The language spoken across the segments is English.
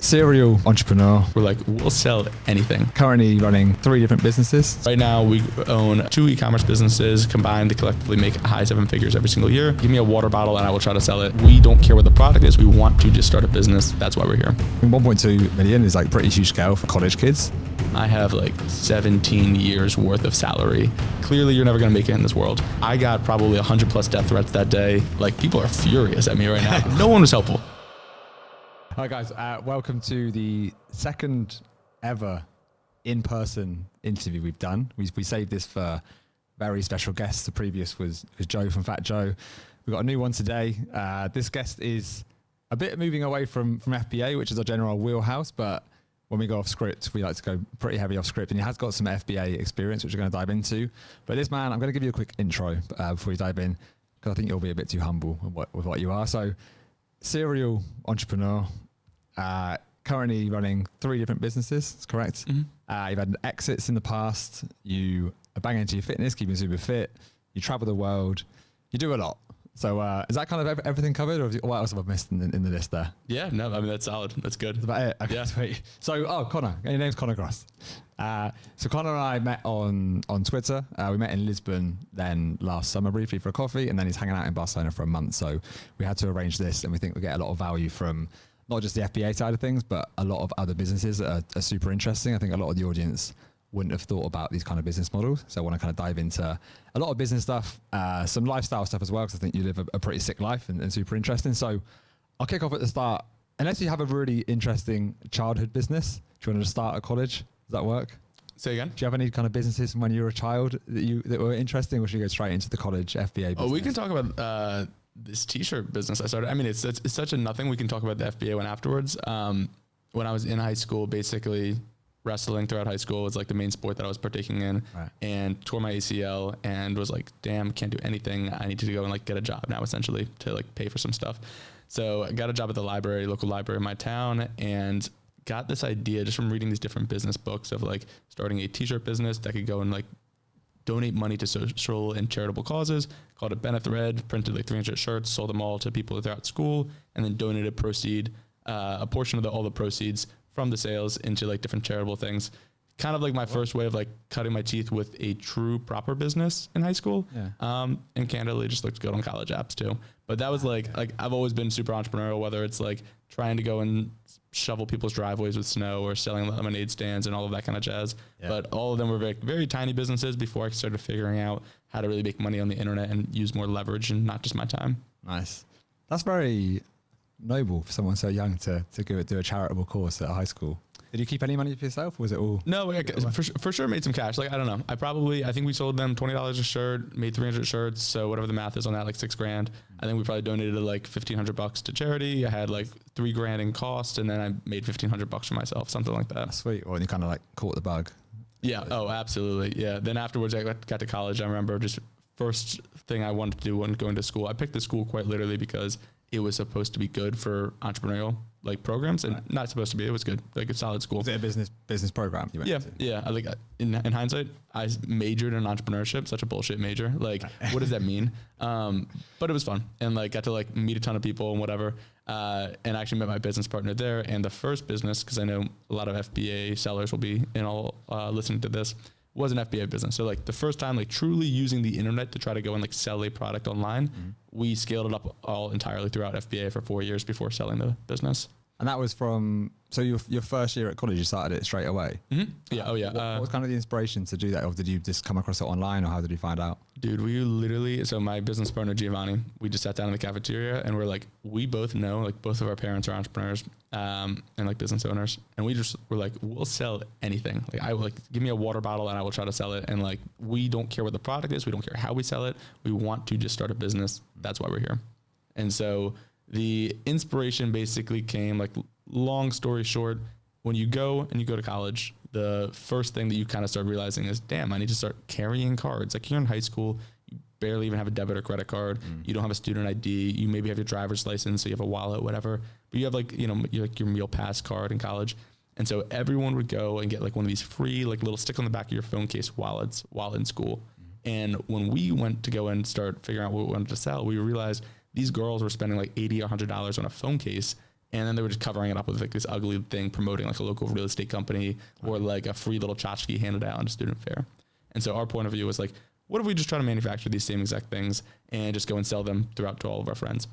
serial entrepreneur. We're like, we'll sell anything. Currently running 3 different businesses. Right now, we own 2 e-commerce businesses. Combined, they collectively make high 7 figures every single year. Give me a water bottle and I will try to sell it. We don't care what the product is. We want to just start a business. That's why we're here. 1.2 million is like pretty huge scale for college kids. I have like 17 years worth of salary. Clearly, you're never going to make it in this world. I got probably 100 plus death threats that day. Like, people are furious at me right now. No one was helpful. Hi guys, welcome to the second ever in-person interview we've done. We saved this for very special guests. The previous was Joe from Fat Joe. We've got a new one today. This guest is a bit moving away from FBA, which is our general wheelhouse, but when we go off script, we like to go pretty heavy off script, and he has got some FBA experience, which we're going to dive into. But this man, I'm going to give you a quick intro before we dive in, because I think you'll be a bit too humble with what you are. So, serial entrepreneur, currently running 3 different businesses, that's correct? Mm-hmm. You've had exits in the past, you are banging into your fitness, keeping super fit, you travel the world, you do a lot. So is that kind of everything covered, or what else have I missed in the list there? Yeah, no, I mean, that's solid. That's good. That's about it. Okay, yeah. Sweet. So, Connor, your name's Connor Gross. So Connor and I met on Twitter. We met in Lisbon then last summer briefly for a coffee, and then he's hanging out in Barcelona for a month. So we had to arrange this, and we think we get a lot of value from not just the FBA side of things, but a lot of other businesses that are super interesting. I think a lot of the audience wouldn't have thought about these kind of business models. So I want to kind of dive into a lot of business stuff, some lifestyle stuff as well, because I think you live a pretty sick life and super interesting. So I'll kick off at the start. Unless you have a really interesting childhood business, do you want to just start at college? Does that work? Say again? Do you have any kind of businesses from when you were a child that were interesting, or should you go straight into the college FBA business? Oh, we can talk about this t-shirt business I started. I mean, it's such a nothing. We can talk about the FBA one afterwards. When I was in high school, basically wrestling throughout high school was like the main sport that I was partaking in, right. And tore my ACL and was like, damn, can't do anything. I need to go and like get a job now, essentially, to like pay for some stuff. So I got a job at the local library in my town, and got this idea just from reading these different business books of like starting a t-shirt business that could go and like donate money to social and charitable causes. Called it Bennett Thread, printed like 300 shirts, sold them all to people throughout school, and then donated a portion of all the proceeds from the sales into like different charitable things. Kind of like my first way of like cutting my teeth with a true proper business in high school. Yeah. And candidly just looked good on college apps too. But that was like I've always been super entrepreneurial, whether it's like trying to go and shovel people's driveways with snow or selling lemonade stands and all of that kind of jazz. Yeah. But all of them were very, very tiny businesses before I started figuring out how to really make money on the internet and use more leverage and not just my time. Nice. That's very noble for someone so young to go do a charitable cause at high school. Did you keep any money for yourself, or was it all? No, for sure made some cash. Like, I don't know. I think we sold them $20 a shirt, made 300 shirts. So whatever the math is on that, like $6,000. I think we probably donated like $1,500 to charity. I had like $3,000 in cost, and then I made $1,500 for myself, something like that. That's sweet. Or you kind of like caught the bug. Yeah. Oh, absolutely. Yeah. Then afterwards I got to college. I remember just first thing I wanted to do when going to school, I picked the school quite literally because it was supposed to be good for entrepreneurial like programs, and not supposed to be. It was good, like a solid school. Was it a business program you went to? Yeah. I like in hindsight, I majored in entrepreneurship. Such a bullshit major. Like, what does that mean? But it was fun, and like got to like meet a ton of people and whatever. And actually met my business partner there. And the first business, because I know a lot of FBA sellers will be listening to this, was an FBA business. So like the first time, like truly using the internet to try to go and like sell a product online, we scaled it up all entirely throughout FBA for 4 years before selling the business. And that was from, so your first year at college, you started it straight away? Mm-hmm. Yeah. Oh yeah. What was kind of the inspiration to do that? Or did you just come across it online, or how did you find out? Dude, so my business partner, Giovanni, we just sat down in the cafeteria and we're like, we both know, like both of our parents are entrepreneurs, and like business owners. And we just were like, we'll sell anything. Like I will like, give me a water bottle and I will try to sell it. And like, we don't care what the product is. We don't care how we sell it. We want to just start a business. That's why we're here. And so the inspiration basically came, like, long story short, when you go to college, the first thing that you kind of start realizing is, damn, I need to start carrying cards. Like, you're in high school, you barely even have a debit or credit card. You don't have a student ID. You maybe have your driver's license, so you have a wallet, whatever. But you have like, your meal pass card in college. And so everyone would go and get like one of these free, like little stick on the back of your phone case wallets while in school. And when we went to go and start figuring out what we wanted to sell, we realized these girls were spending like $80 or $100 on a phone case And then they were just covering it up with like this ugly thing promoting like a local real estate company or like a free little tchotchke handed out on a student fair. And so our point of view was like, what if we just try to manufacture these same exact things and just go and sell them throughout to all of our friends?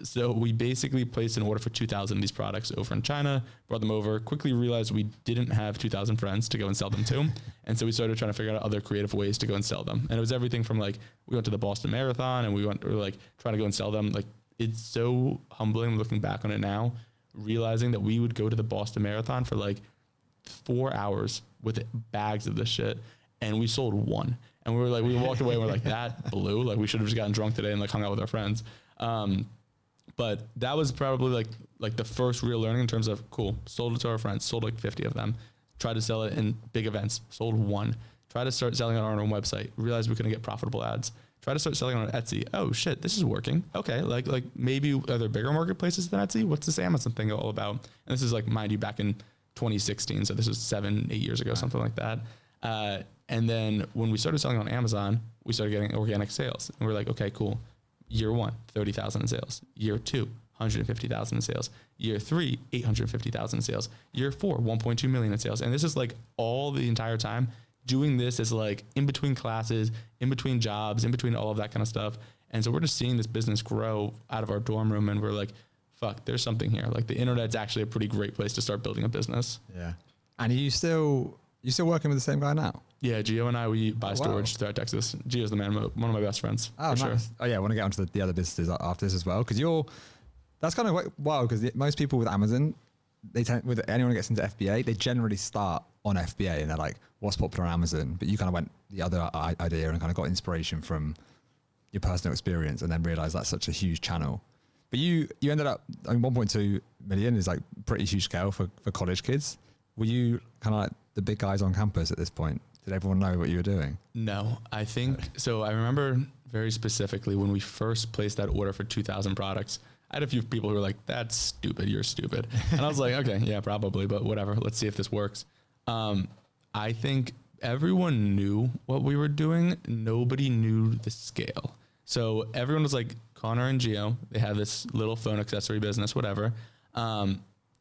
So we basically placed an order for 2,000 of these products over in China, brought them over, quickly realized we didn't have 2,000 friends to go and sell them to. And so we started trying to figure out other creative ways to go and sell them. And it was everything from like, we went to the Boston Marathon and we were like trying to go and sell them. Like, it's so humbling looking back on it now, realizing that we would go to the Boston Marathon for like 4 hours with bags of this shit. And we sold one. And we were like, we walked away and we're like, that blew. Like, we should have just gotten drunk today and like hung out with our friends. But that was probably like the first real learning in terms of cool, sold it to our friends, sold like 50 of them, tried to sell it in big events, sold one, tried to start selling it on our own website, realized we couldn't get profitable ads, try to start selling on Etsy. Oh shit, this is working. Okay. Like maybe are there bigger marketplaces than Etsy? What's this Amazon thing all about? And this is like, mind you, back in 2016. So this was 7-8 years ago, something like that. And then when we started selling on Amazon, we started getting organic sales and we're like, okay, cool. Year 1, 30,000 in sales. Year 2, 150,000 in sales. Year 3, 850,000 in sales. Year 4, 1.2 million in sales. And this is like all the entire time doing this is like in between classes, in between jobs, in between all of that kind of stuff. And so we're just seeing this business grow out of our dorm room and we're like, fuck, there's something here. Like the internet's actually a pretty great place to start building a business. Yeah. And are you still working with the same guy now? Yeah, Gio and I, we buy storage throughout Texas. Gio's the man, one of my best friends. Oh, nice. Sure. Oh yeah, I want to get onto the other businesses after this as well. Cause that's kind of wild because most people with Amazon, with anyone who gets into FBA, they generally start on FBA and they're like, what's popular on Amazon? But you kind of went the other idea and kind of got inspiration from your personal experience and then realized that's such a huge channel. But you ended up, 1.2 million is like pretty huge scale for college kids. Were you kind of like the big guys on campus at this point? Did everyone know what you were doing? No, I think so. I remember very specifically when we first placed that order for 2,000 products, I had a few people who were like, that's stupid. You're stupid. And I was like, okay, yeah, probably, but whatever. Let's see if this works. I think everyone knew what we were doing. Nobody knew the scale. So everyone was like Connor and Gio, they have this little phone accessory business, whatever.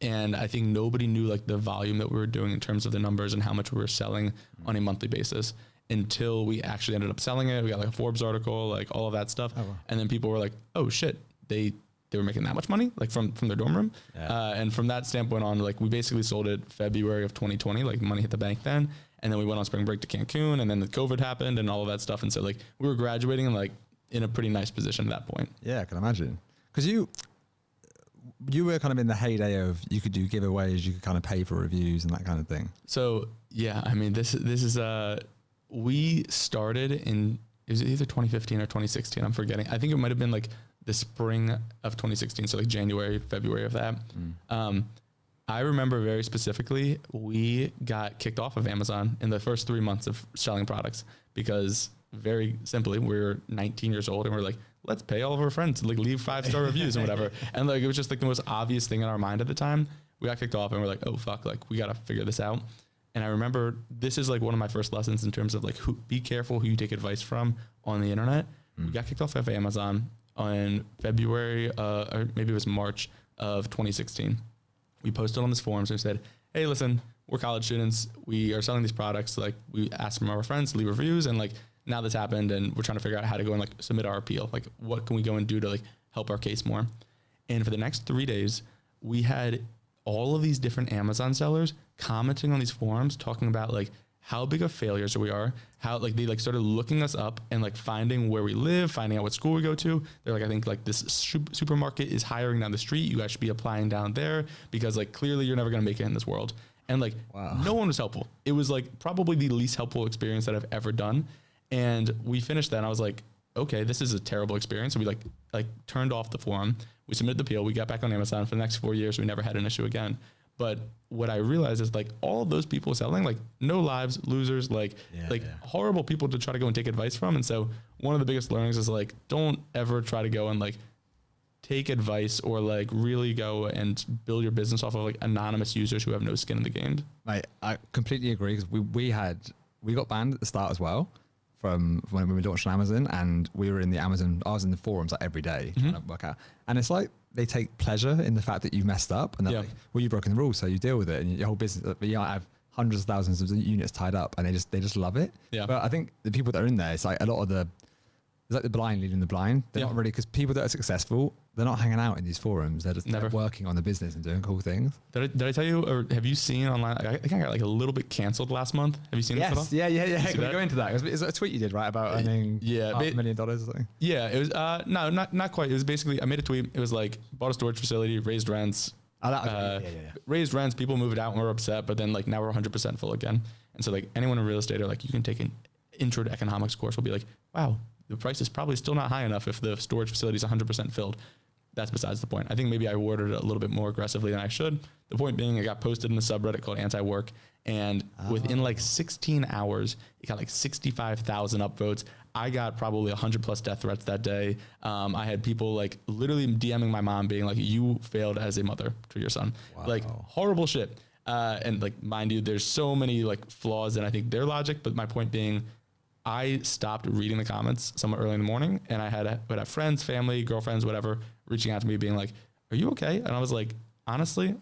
And I think nobody knew like the volume that we were doing in terms of the numbers and how much we were selling on a monthly basis until we actually ended up selling it. We got like a Forbes article, like all of that stuff. Oh, wow. And then people were like, oh shit, they were making that much money, like from their dorm room. Yeah. And from that standpoint on, like we basically sold it February of 2020, like money hit the bank then. And then we went on spring break to Cancun and then the COVID happened and all of that stuff. And so like we were graduating and like in a pretty nice position at that point. Yeah, I can imagine. Cause you were kind of in the heyday of you could do giveaways, you could kind of pay for reviews and that kind of thing. So yeah, I mean, this is we started in, it was either 2015 or 2016. I'm forgetting. I think it might've been like the spring of 2016. So like January, February of that. I remember very specifically, we got kicked off of Amazon in the first 3 months of selling products because very simply, we were 19 years old and we're like, let's pay all of our friends to like leave 5-star reviews and whatever. And like, it was just like the most obvious thing in our mind at the time. We got kicked off and we're like, oh fuck, like we got to figure this out. And I remember this is like one of my first lessons in terms of like, be careful who you take advice from on the internet. We got kicked off of Amazon on February, or maybe it was March of 2016. We posted on this forums and we said, hey, listen, we're college students. We are selling these products. Like we asked from our friends to leave reviews and like, now this happened and we're trying to figure out how to go and like submit our appeal. Like what can we go and do to like help our case more? And for the next 3 days, we had all of these different Amazon sellers commenting on these forums, talking about like how big of failures we are, how like they like started looking us up and like finding where we live, finding out what school we go to. They're like, I think like this supermarket is hiring down the street. You guys should be applying down there because like clearly you're never going to make it in this world. And like no one was helpful. It was like probably the least helpful experience that I've ever done. And we finished that and I was like, okay, this is a terrible experience. So we like turned off the forum. We submitted the appeal. We got back on Amazon for the next 4 years. We never had an issue again. But what I realized is like all of those people selling, like no lives, losers, horrible people to try to go and take advice from. And so one of the biggest learnings is like, don't ever try to go and like take advice or like really go and build your business off of like anonymous users who have no skin in the game. Mate, I completely agree because we got banned at the start as well from when we launched on Amazon, and we were in the Amazon. I was in the forums like every day trying to work out, and it's like they take pleasure in the fact that you messed up, and they're like, "Well, you've broken the rules, so you deal with it." And your whole business, you know, I have hundreds of thousands of units tied up, and they just love it. Yeah. But I think the people that are in there, it's like a lot of it's like the blind leading the blind. They're not really, because people that are successful, they're not hanging out in these forums. They're just they're working on the business and doing cool things. Did I tell you, or have you seen online? I think I got like a little bit canceled last month. Have you seen this at all? Yeah. Can we go into that? Is it a tweet you did, right, about earning $500,000 or something? Yeah, it was, no, not quite. It was basically, I made a tweet. It was like, bought a storage facility, raised rents. Raised rents, people moved out and we're upset, but then like now we're 100% full again. And so like anyone in real estate, or like you can take an intro to economics course, will be like, wow, the price is probably still not high enough if the storage facility is 100% filled. That's besides the point. I think maybe I worded it a little bit more aggressively than I should. The point being, it got posted in a subreddit called Anti-Work, and within like 16 hours, it got like 65,000 upvotes. I got probably 100 plus death threats that day. I had people like literally DMing my mom being like, "You failed as a mother to your son." Wow. Like horrible shit. And like, mind you, there's so many like flaws in I think their logic, but my point being, I stopped reading the comments somewhat early in the morning, and I had friends, family, girlfriends, whatever, reaching out to me being like, "Are you okay?" And I was like, honestly,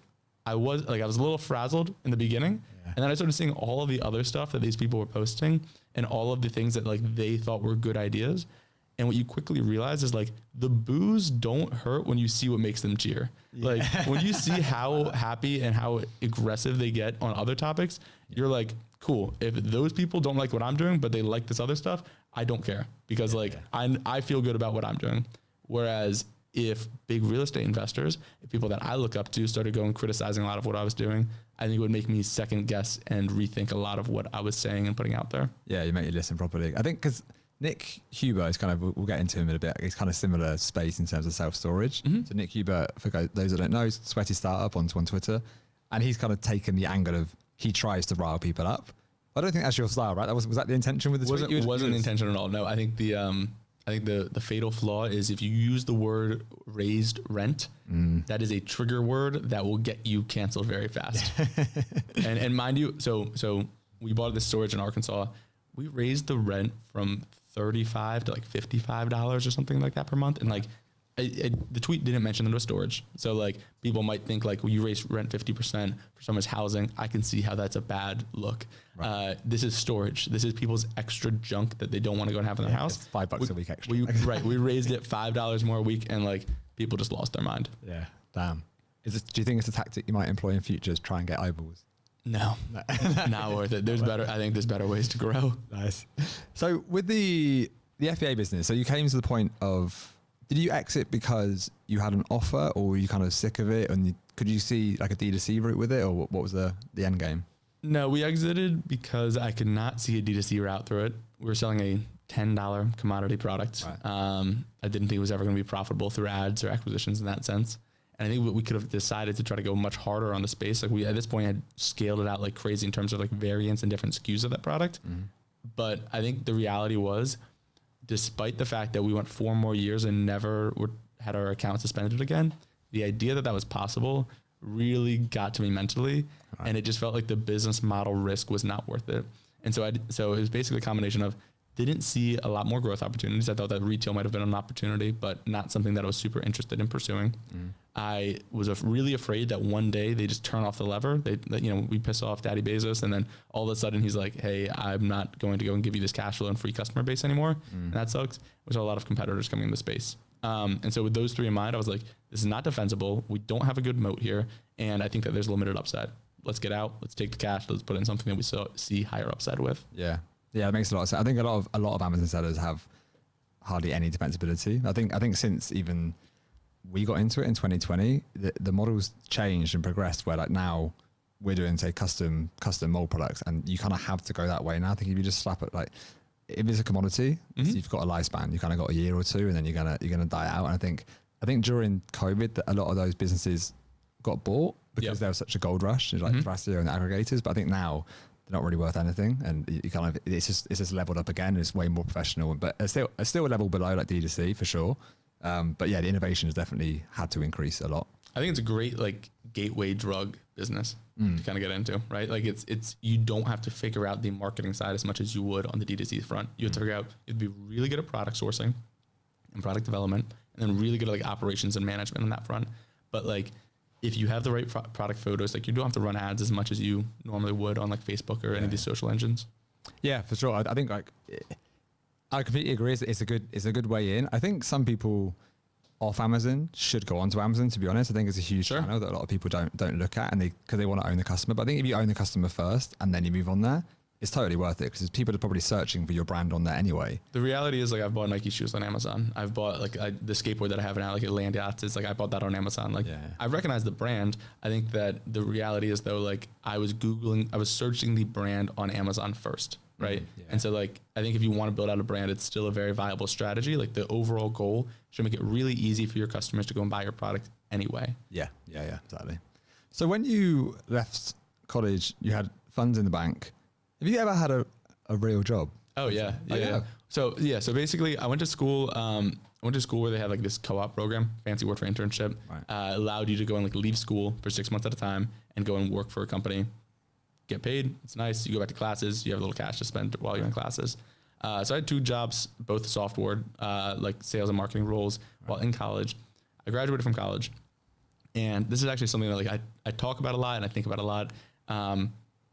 I was a little frazzled in the beginning. Yeah. And then I started seeing all of the other stuff that these people were posting and all of the things that like they thought were good ideas. And what you quickly realize is like the boos don't hurt when you see what makes them cheer. Yeah. Like when you see how happy and how aggressive they get on other topics, you're like, cool. If those people don't like what I'm doing, but they like this other stuff, I don't care, because I feel good about what I'm doing. Whereas if big real estate investors, if people that I look up to started going criticizing a lot of what I was doing, I think it would make me second guess and rethink a lot of what I was saying and putting out there. Yeah, you make you listen properly. I think because Nick Huber is kind of, we'll get into him in a bit, he's kind of similar space in terms of self-storage. Mm-hmm. So Nick Huber, for those that don't know, is Sweaty Startup on Twitter. And he's kind of taken the angle of, he tries to rile people up. I don't think that's your style, right? Was that the intention with the tweet? It wasn't the intention at all. No, I think the fatal flaw is if you use the word raised rent, that is a trigger word that will get you canceled very fast. and mind you, so we bought this storage in Arkansas. We raised the rent from $35 to like $55 or something like that per month. And like the tweet didn't mention that it was storage. So like people might think like, well, you raise rent 50% for someone's housing. I can see how that's a bad look. Right. This is storage. This is people's extra junk that they don't want to go and have in their house. It's $5 a week extra. We raised it $5 more a week, and like people just lost their mind. Yeah. Damn. Do you think it's a tactic you might employ in future to try and get eyeballs? No, not worth it. I think there's better ways to grow. Nice. So with the FBA business, so you came to the point of, did you exit because you had an offer, or were you kind of sick of it? And could you see like a D2C route with it, or what was the end game? No, we exited because I could not see a D2C route through it. We were selling a $10 commodity product. Right. I didn't think it was ever going to be profitable through ads or acquisitions in that sense. And I think we could have decided to try to go much harder on the space. Like we, at this point, had scaled it out like crazy in terms of like variants and different SKUs of that product. Mm-hmm. But I think the reality was, despite the fact that we went 4 more years and never had our account suspended again, the idea that was possible really got to me mentally. Right. And it just felt like the business model risk was not worth it. And so it was basically a combination of, didn't see a lot more growth opportunities. I thought that retail might have been an opportunity, but not something that I was super interested in pursuing. Mm. I was really afraid that one day they just turn off the lever. We piss off Daddy Bezos, and then all of a sudden he's like, "Hey, I'm not going to go and give you this cash flow and free customer base anymore." And that sucks. There's a lot of competitors coming into space. And so with those 3 in mind, I was like, this is not defensible. We don't have a good moat here. And I think that there's limited upside. Let's get out. Let's take the cash. Let's put it in something that we see higher upside with. Yeah. Yeah, it makes a lot of sense. I think a lot of Amazon sellers have hardly any defensibility. I think since even we got into it in 2020, the model's changed and progressed, where like now we're doing, say, custom mold products, and you kind of have to go that way now. I think if you just slap it, like if it's a commodity, so you've got a lifespan, you kind of got a year or 2, and then you're gonna die out. And I think during COVID that a lot of those businesses got bought because there was such a gold rush, like Thrasio and the aggregators. But I think now they're not really worth anything, and you kind of it's just leveled up again. It's way more professional, but it's still a level below like D2C for sure. But yeah, the innovation has definitely had to increase a lot. I think it's a great like gateway drug business to kind of get into, right? Like it's you don't have to figure out the marketing side as much as you would on the D2C front. You have to figure out, you'd be really good at product sourcing and product development, and then really good at like operations and management on that front. But like, if you have the right product photos, like you don't have to run ads as much as you normally would on like Facebook or any of these social engines. Yeah, for sure. I think like, I completely agree. It's a good way in. I think some people off Amazon should go onto Amazon, to be honest. I think it's a huge channel that a lot of people don't look at, and because they want to own the customer. But I think if you own the customer first and then you move on there, it's totally worth it, because people are probably searching for your brand on there anyway. The reality is, like, I've bought Nike shoes on Amazon. I've bought like the skateboard that I have now, like a Land Yachts. It's like I bought that on Amazon. Like I recognize the brand. I think that the reality is though, like I was searching the brand on Amazon first. Right. And so like, I think if you want to build out a brand, it's still a very viable strategy. Like the overall goal should make it really easy for your customers to go and buy your product anyway. Yeah, exactly. So when you left college, you had funds in the bank. Have you ever had a real job? Oh yeah. So basically I went to school. Where they had like this co-op program, fancy word for internship, allowed you to go and like leave school for 6 months at a time and go and work for a company. Get paid. It's nice. You go back to classes. You have a little cash to spend while you're in classes. So I had 2 jobs, both software, like sales and marketing roles while in college. I graduated from college, and this is actually something that like I talk about a lot and I think about a lot.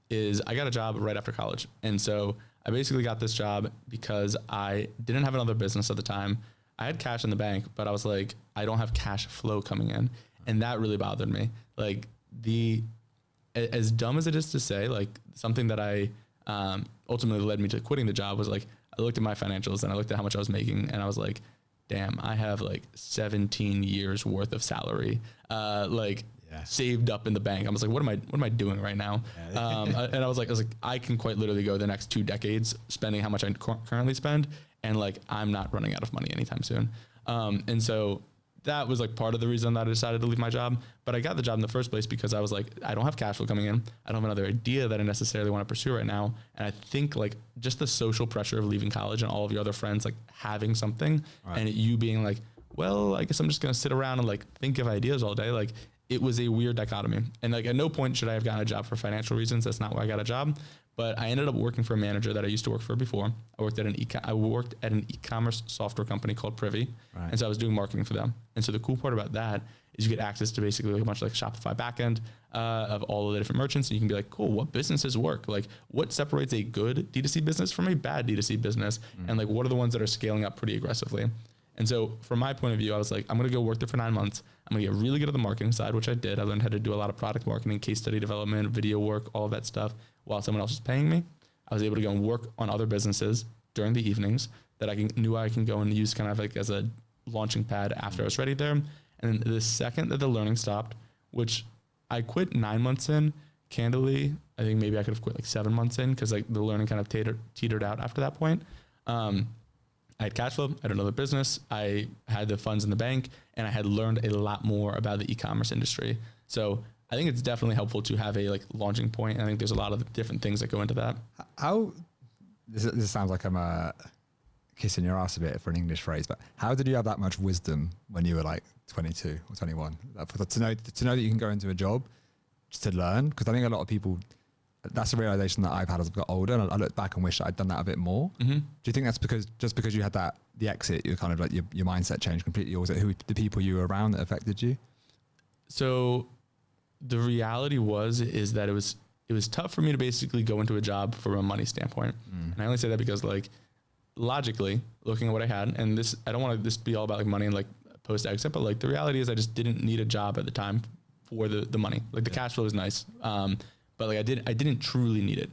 Is I got a job right after college, and so I basically got this job because I didn't have another business at the time. I had cash in the bank, but I was like, I don't have cash flow coming in, and that really bothered me. Like as dumb as it is to say, like something that I ultimately led me to quitting the job was like, I looked at my financials and I looked at how much I was making, and I was like, damn, I have like 17 years worth of salary, saved up in the bank. I was like, what am I doing right now? And I was like, I can quite literally go the next 2 decades spending how much I currently spend. And like, I'm not running out of money anytime soon. And so that was like part of the reason that I decided to leave my job. But I got the job in the first place because I was like, I don't have cash flow coming in. I don't have another idea that I necessarily want to pursue right now. And I think like just the social pressure of leaving college and all of your other friends like having something, and you being like, well, I guess I'm just going to sit around and like think of ideas all day. Like it was a weird dichotomy. And like at no point should I have gotten a job for financial reasons. That's not why I got a job. But I ended up working for a manager that I used to work for before. I worked at an e-commerce software company called Privy. And so I was doing marketing for them. And so the cool part about that is you get access to basically like a bunch of like Shopify backend of all of the different merchants. And you can be like, cool, what businesses work? Like what separates a good D2C business from a bad D2C business? And like, what are the ones that are scaling up pretty aggressively? And so from my point of view, I was like, I'm going to go work there for 9 months. I'm going to get really good at the marketing side, which I did. I learned how to do a lot of product marketing, case study development, video work, all of that stuff while someone else was paying me. I was able to go and work on other businesses during the evenings that I knew I can go and use kind of like as a launching pad after I was ready there. And the second that the learning stopped, which I quit 9 months in, candidly, I think maybe I could have quit like 7 months in because like the learning kind of teetered out after that point. I had cash flow, I had another business, I had the funds in the bank, and I had learned a lot more about the e-commerce industry. So I think it's definitely helpful to have a like launching point. I think there's a lot of different things that go into that. This sounds like I'm kissing your ass a bit for an English phrase, but how did you have that much wisdom when you were like 22 or 21? To know that you can go into a job just to learn? Because I think a lot of people, that's a realization that I've had as I've got older, and I look back and wish I'd done that a bit more. Do you think that's because you had the exit, you kind of like your mindset changed completely, or was it the people you were around that affected you? So the reality is that it was tough for me to basically go into a job from a money standpoint. And I only say that because like logically looking at what I had, and this, I don't want this to be all about like money and like post exit, but like the reality is I just didn't need a job at the time for the money. Like the cash flow was nice. But like I didn't truly need it.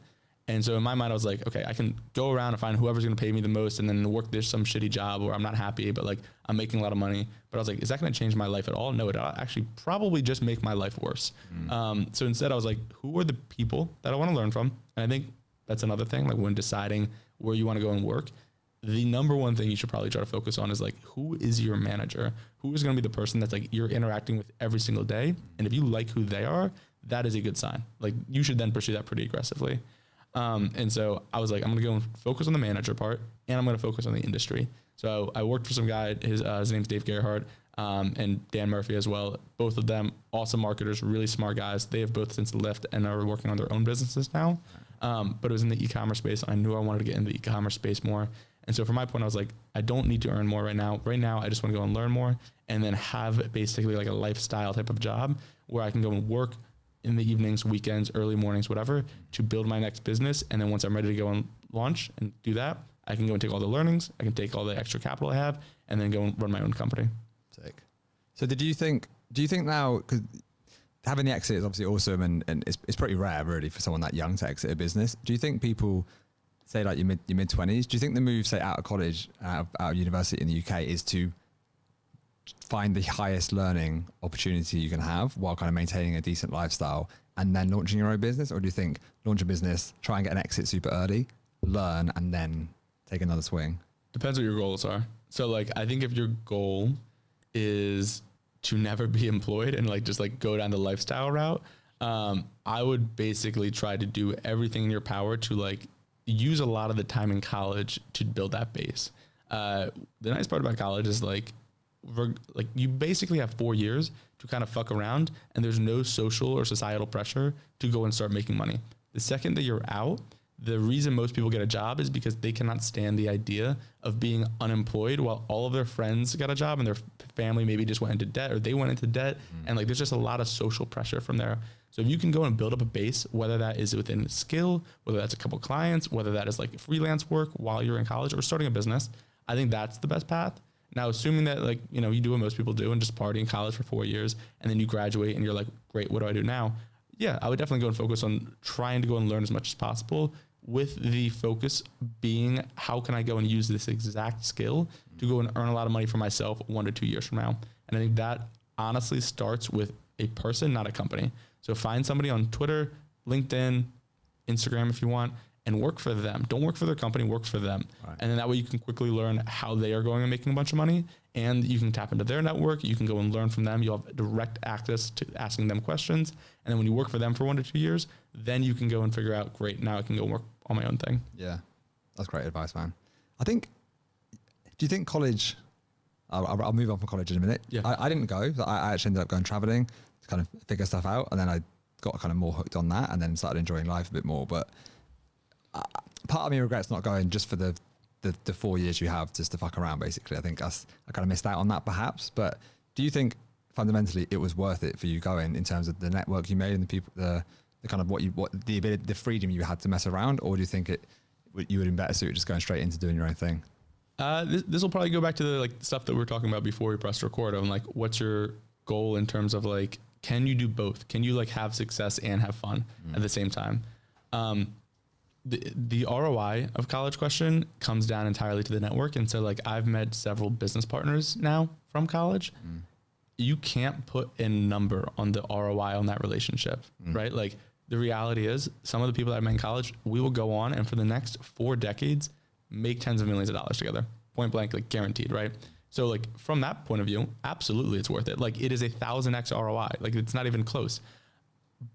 And so in my mind, I was like, okay, I can go around and find whoever's going to pay me the most and then work this some shitty job where I'm not happy, but like I'm making a lot of money. But I was like, is that going to change my life at all? No, it'll actually probably just make my life worse. So instead I was like, who are the people that I want to learn from? And I think that's another thing, like when deciding where you want to go and work, the number one thing you should probably try to focus on is like, who is your manager? Who is going to be the person that's like you're interacting with every single day? And if you like who they are, that is a good sign. Like you should then pursue that pretty aggressively. And so I was like, I'm going to go and focus on the manager part, and I'm going to focus on the industry. So I worked for some guy, his name's Dave Gerhardt. and Dan Murphy as well. Both of them awesome marketers, really smart guys. They have both since left and are working on their own businesses now. But it was in the e-commerce space. I knew I wanted to get into the e-commerce space more. And so from my point, I was like, I don't need to earn more right now. Right now, I just want to go and learn more and then have basically like a lifestyle type of job where I can go and work in the evenings, weekends, early mornings, whatever, to build my next business. And then once I'm ready to go and launch and do that, I can go and take all the learnings. I can take all the extra capital I have and then go and run my own company. Sick. So do you think now, because having the exit is obviously awesome and it's pretty rare really for someone that young to exit a business. Do you think people say like your mid 20s, do you think the move, say out of college, out of university in the UK is to find the highest learning opportunity you can have while kind of maintaining a decent lifestyle and then launching your own business? Or do you think launch a business, try and get an exit super early, learn, and then take another swing? Depends what your goals are. So like, I think if your goal is to never be employed and like, just like go down the lifestyle route, I would basically try to do everything in your power to like use a lot of the time in college to build that base. The nice part about college is like you basically have 4 years to kind of fuck around and there's no social or societal pressure to go and start making money. The second that you're out, the reason most people get a job is because they cannot stand the idea of being unemployed while all of their friends got a job and their family maybe just went into debt or they went into debt. And like, there's just a lot of social pressure from there. So if you can go and build up a base, whether that is within skill, whether that's a couple clients, whether that is like freelance work while you're in college or starting a business, I think that's the best path. Now, assuming that like, you know, you do what most people do and just party in college for 4 years and then you graduate and you're like, great, what do I do now? Yeah, I would definitely go and focus on trying to go and learn as much as possible, with the focus being how can I go and use this exact skill to go and earn a lot of money for myself 1 to 2 years from now. And I think that honestly starts with a person, not a company. So find somebody on Twitter, LinkedIn, Instagram if you want, and work for them. Don't work for their company, work for them. Right. And then that way you can quickly learn how they are going and making a bunch of money, and you can tap into their network. You can go and learn from them. You'll have direct access to asking them questions. And then when you work for them for 1 to 2 years, then you can go and figure out, great, now I can go work on my own thing. Yeah, that's great advice, man. Do you think college, I'll move on from college in a minute. Yeah. I didn't go. I actually ended up going traveling to kind of figure stuff out. And then I got kind of more hooked on that and then started enjoying life a bit more. But part of me regrets not going just for the 4 years you have just to fuck around, basically. I think I kind of missed out on that perhaps. But do you think fundamentally it was worth it for you going in terms of the network you made and the people, the kind of the ability, the freedom you had to mess around? Or do you think you would have been better suited just going straight into doing your own thing? This will probably go back to the like stuff that we were talking about before we pressed record on like, what's your goal in terms of like, can you do both? Can you like have success and have fun at the same time? The ROI of college question comes down entirely to the network. And so like I've met several business partners now from college. You can't put a number on the ROI on that relationship, right? Like the reality is some of the people that I met in college, we will go on and for the next 4 decades, make tens of millions of dollars together, point blank, like guaranteed, right? So like from that point of view, absolutely it's worth it. Like it is 1,000x ROI. Like it's not even close.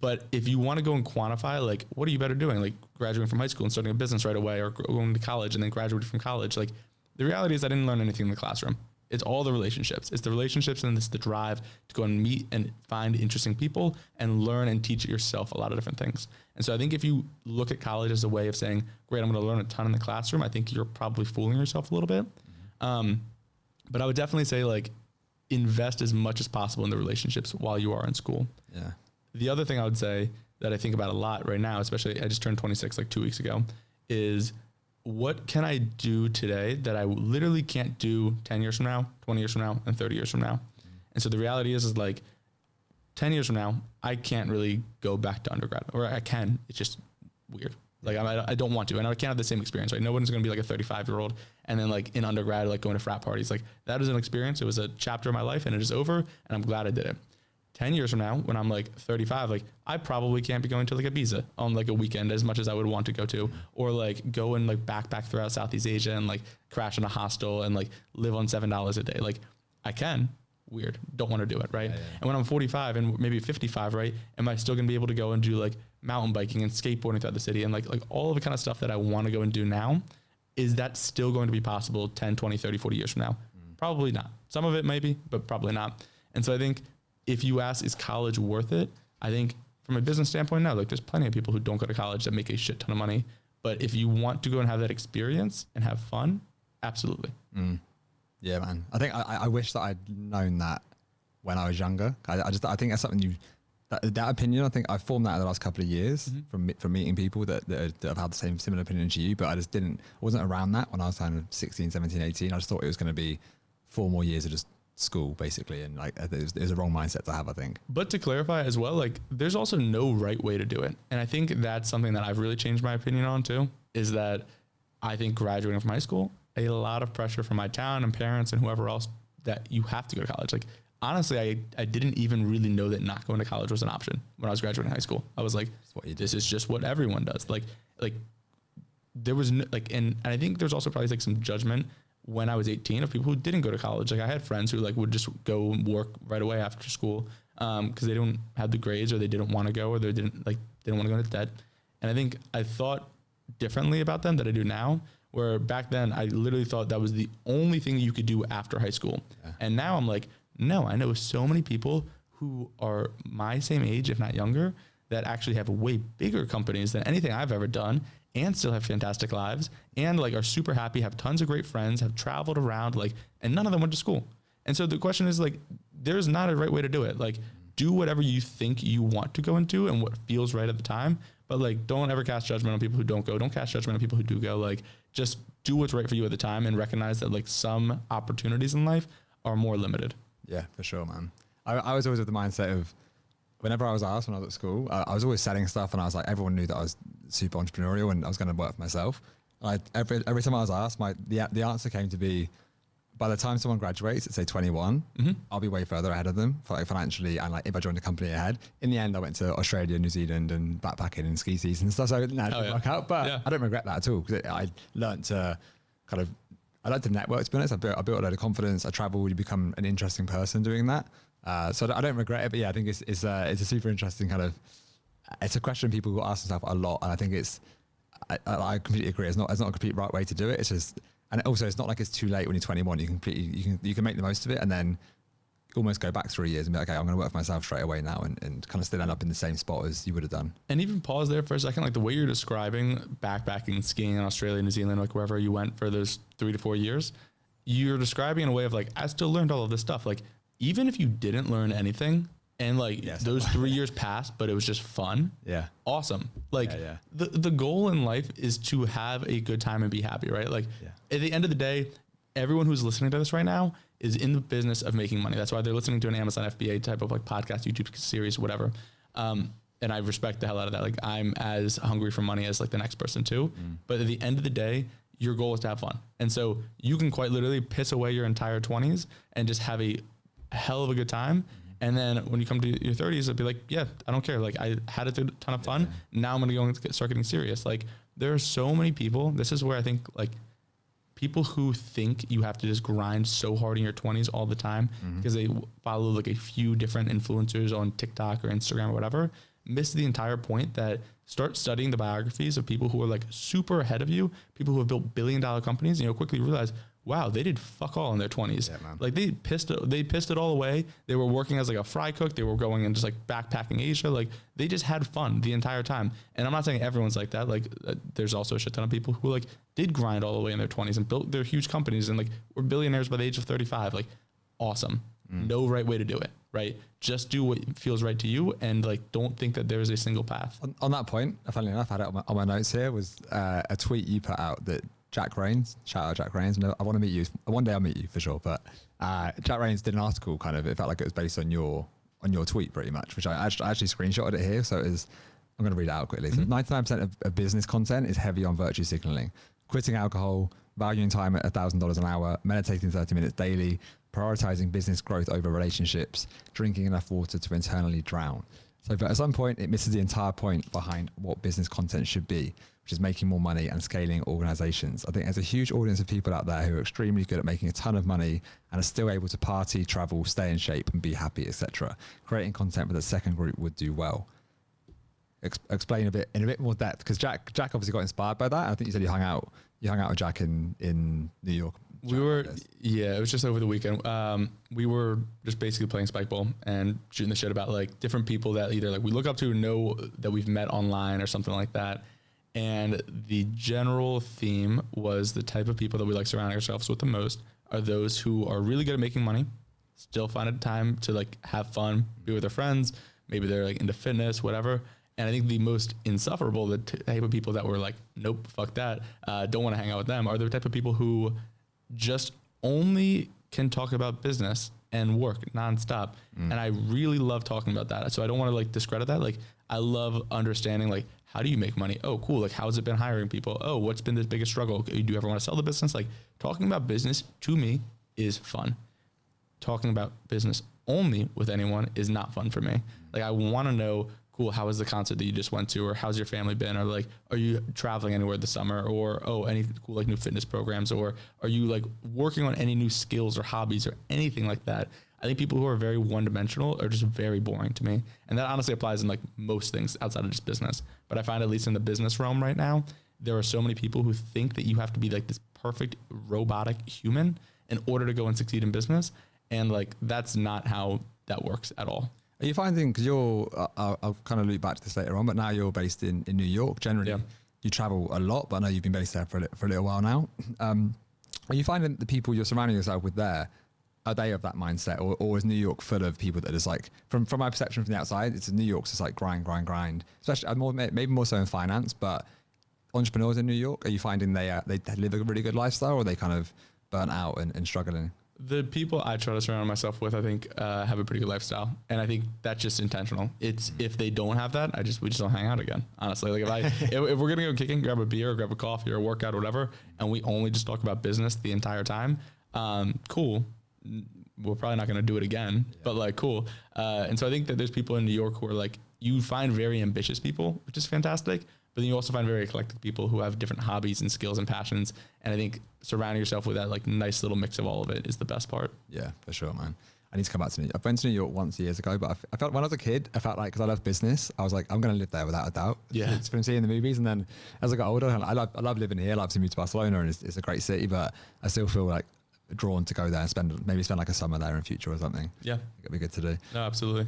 But if you want to go and quantify, like, what are you better doing? Like graduating from high school and starting a business right away, or going to college and then graduating from college. Like the reality is I didn't learn anything in the classroom. It's all the relationships. It's the relationships and it's the drive to go and meet and find interesting people and learn and teach yourself a lot of different things. And so I think if you look at college as a way of saying, great, I'm going to learn a ton in the classroom, I think you're probably fooling yourself a little bit. But I would definitely say like invest as much as possible in the relationships while you are in school. Yeah. The other thing I would say that I think about a lot right now, especially I just turned 26 like 2 weeks ago, is what can I do today that I literally can't do 10 years from now, 20 years from now, and 30 years from now? And so the reality is like 10 years from now, I can't really go back to undergrad, or I can, it's just weird. Like I don't want to, and I can't have the same experience, right? No one's going to be like a 35-year-old and then like in undergrad, like going to frat parties. Like that is an experience. It was a chapter of my life and it is over and I'm glad I did it. 10 years from now, when I'm like 35, like I probably can't be going to like Ibiza on like a weekend as much as I would want to go to, or like go and like backpack throughout Southeast Asia and like crash in a hostel and like live on $7 a day. Like I can, weird, don't want to do it. Right. Yeah. And when I'm 45 and maybe 55, right, am I still going to be able to go and do like mountain biking and skateboarding throughout the city and like all of the kind of stuff that I want to go and do now? Is that still going to be possible 10, 20, 30, 40 years from now? Probably not. Some of it maybe, but probably not. And so I think if you ask, is college worth it? I think from a business standpoint, no. Like there's plenty of people who don't go to college that make a shit ton of money. But if you want to go and have that experience and have fun, absolutely. Yeah, man. I think I wish that I'd known that when I was younger. I think that's something that opinion, I think I formed that in the last couple of years from meeting people that have had the similar opinion to you, but I just wasn't around that when I was kind of 16, 17, 18. I just thought it was going to be 4 more years of just school basically. And like, it was a wrong mindset to have, I think. But to clarify as well, like there's also no right way to do it. And I think that's something that I've really changed my opinion on too, is that I think graduating from high school, a lot of pressure from my town and parents and whoever else that you have to go to college. Like, honestly, I didn't even really know that not going to college was an option when I was graduating high school. I was like, this is just what everyone does. Like there was no, like, and I think there's also probably like some judgment when I was 18 of people who didn't go to college. Like I had friends who like would just go work right away after school because they didn't have the grades or they didn't want to go or they didn't want to go into debt. And I think I thought differently about them than I do now. Where back then I literally thought that was the only thing you could do after high school. Yeah. And now I'm like, no, I know so many people who are my same age, if not younger, that actually have way bigger companies than anything I've ever done and still have fantastic lives and like are super happy, have tons of great friends, have traveled around, like, and none of them went to school. And so the question is like, there's not a right way to do it. Like do whatever you think you want to go into and what feels right at the time. But like, don't ever cast judgment on people who don't go. Don't cast judgment on people who do go. Like, just do what's right for you at the time and recognize that like some opportunities in life are more limited. Yeah, for sure, man. I was always with the mindset of whenever I was asked when I was at school, I was always selling stuff and I was like, everyone knew that I was super entrepreneurial and I was going to work for myself. And every time I was asked, the answer came to be, by the time someone graduates at say 21, I'll be way further ahead of them financially. And like if I joined a company ahead, in the end, I went to Australia, New Zealand and backpacking and ski season and stuff. So it didn't actually work out, but I don't regret that at all because I learned to network, to be honest. I built a load of confidence. I traveled, you become an interesting person doing that. So I don't regret it, but yeah, I think it's a super interesting it's a question people will ask themselves a lot. And I think I completely agree. It's not a complete right way to do it. It's just, and also it's not like it's too late when you're 21. You can make the most of it and then almost go back 3 years and be like, okay, I'm going to work for myself straight away now and kind of still end up in the same spot as you would have done. And even pause there for a second. Like the way you're describing backpacking, skiing in Australia, New Zealand, like wherever you went for those 3 to 4 years, you're describing in a way of like, I still learned all of this stuff. Like even if you didn't learn anything and like those 3 years passed, but it was just fun. Yeah. Awesome. Like the goal in life is to have a good time and be happy, right? Like at the end of the day, everyone who's listening to this right now is in the business of making money. That's why they're listening to an Amazon FBA type of like podcast, YouTube series, whatever. And I respect the hell out of that. Like I'm as hungry for money as like the next person too. But at the end of the day, your goal is to have fun. And so you can quite literally piss away your entire 20s and just have a hell of a good time. And then when you come to your 30s, it'll be like, yeah, I don't care. Like I had a ton of fun. Now I'm going to go and start getting serious. Like there are so many people. This is where I think like people who think you have to just grind so hard in your 20s all the time because they follow like a few different influencers on TikTok or Instagram or whatever, miss the entire point that start studying the biographies of people who are like super ahead of you, people who have built billion-dollar companies, and you'll quickly realize, wow, they did fuck all in their 20s. Yeah, like they pissed it all away. They were working as like a fry cook. They were going and just like backpacking Asia. Like they just had fun the entire time. And I'm not saying everyone's like that. Like there's also a shit ton of people who like did grind all the way in their 20s and built their huge companies and like were billionaires by the age of 35. Like awesome. No right way to do it, right? Just do what feels right to you and like don't think that there is a single path. On that point, funnily enough, I had it on my notes here was a tweet you put out that Jack Rains, shout out Jack Rains. I want to meet you. One day I'll meet you for sure. But Jack Rains did an article kind of, it felt like it was based on your tweet pretty much, which I actually screenshotted it here. So I'm going to read it out quickly. So 99% of business content is heavy on virtue signaling, quitting alcohol, valuing time at $1,000 an hour, meditating 30 minutes daily, prioritizing business growth over relationships, drinking enough water to internally drown. So at some point it misses the entire point behind what business content should be, which is making more money and scaling organizations. I think there's a huge audience of people out there who are extremely good at making a ton of money and are still able to party, travel, stay in shape and be happy, etc. Creating content for the second group would do well. Explain in a bit more depth, because Jack obviously got inspired by that. I think you said you hung out with Jack in New York. We were, it was just over the weekend. We were just basically playing spike ball and shooting the shit about like different people that either like we look up to or know that we've met online or something like that. And the general theme was the type of people that we like surrounding ourselves with the most are those who are really good at making money, still find a time to like have fun, be with their friends. Maybe they're like into fitness, whatever. And I think the most insufferable, the type of people that were like, nope, fuck that, don't want to hang out with them, are the type of people who just only can talk about business and work nonstop. And I really love talking about that. So I don't want to like discredit that. Like I love understanding like, how do you make money? Oh, cool. Like, how's it been hiring people? Oh, what's been the biggest struggle? Do you ever want to sell the business? Like talking about business to me is fun. Talking about business only with anyone is not fun for me. Like I want to know, cool, how was the concert that you just went to? Or how's your family been? Or like, are you traveling anywhere this summer? Or, oh, any cool like new fitness programs? Or are you like working on any new skills or hobbies or anything like that? I think people who are very one-dimensional are just very boring to me. And that honestly applies in like most things outside of just business. But I find at least in the business realm right now, there are so many people who think that you have to be like this perfect robotic human in order to go and succeed in business. And like, that's not how that works at all. Are you finding, because I'll kind of loop back to this later on, but now you're based in New York. Generally, you travel a lot, but I know you've been based there for a little while now. Are you finding the people you're surrounding yourself with there, are they of that mindset, or is New York full of people that is like, from my perception from the outside, it's New York's just like grind, especially maybe more so in finance, but entrepreneurs in New York, are you finding they live a really good lifestyle, or are they kind of burnt out and struggling? The people I try to surround myself with, I think, have a pretty good lifestyle, and I think that's just intentional. It's if they don't have that, we just don't hang out again. Honestly, like if we're gonna go kicking, grab a beer, or grab a coffee, or a workout, or whatever, and we only just talk about business the entire time, cool. We're probably not gonna do it again, but like cool. And so I think that there's people in New York who are like, you find very ambitious people, which is fantastic. But then you also find very eclectic people who have different hobbies and skills and passions. And I think surrounding yourself with that like nice little mix of all of it is the best part. Yeah, for sure, man. I need to come back to New York. I've been to New York once years ago, but I felt when I was a kid, I felt like, because I love business, I was like, I'm going to live there without a doubt. Yeah. It's from seeing the movies. And then as I got older, I love living here. I love to move to Barcelona, and it's a great city, but I still feel like drawn to go there and spend like a summer there in future or something. Yeah. It'd be good to do. No, absolutely.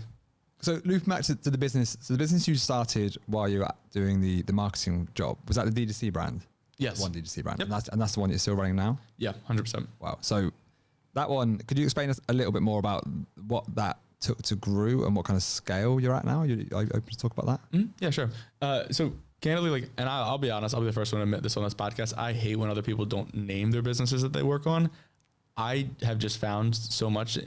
So loop back to the business. So the business you started while you were doing the marketing job, was that the D2C brand? Yes. One D2C brand. Yep. And that's the one you're still running now? Yeah, 100%. Wow. So that one, could you explain us a little bit more about what that took to grow and what kind of scale you're at now? Are you open to talk about that? Yeah, sure. So candidly, like, and I'll be honest, I'll be the first one to admit this on this podcast. I hate when other people don't name their businesses that they work on. I have just found so much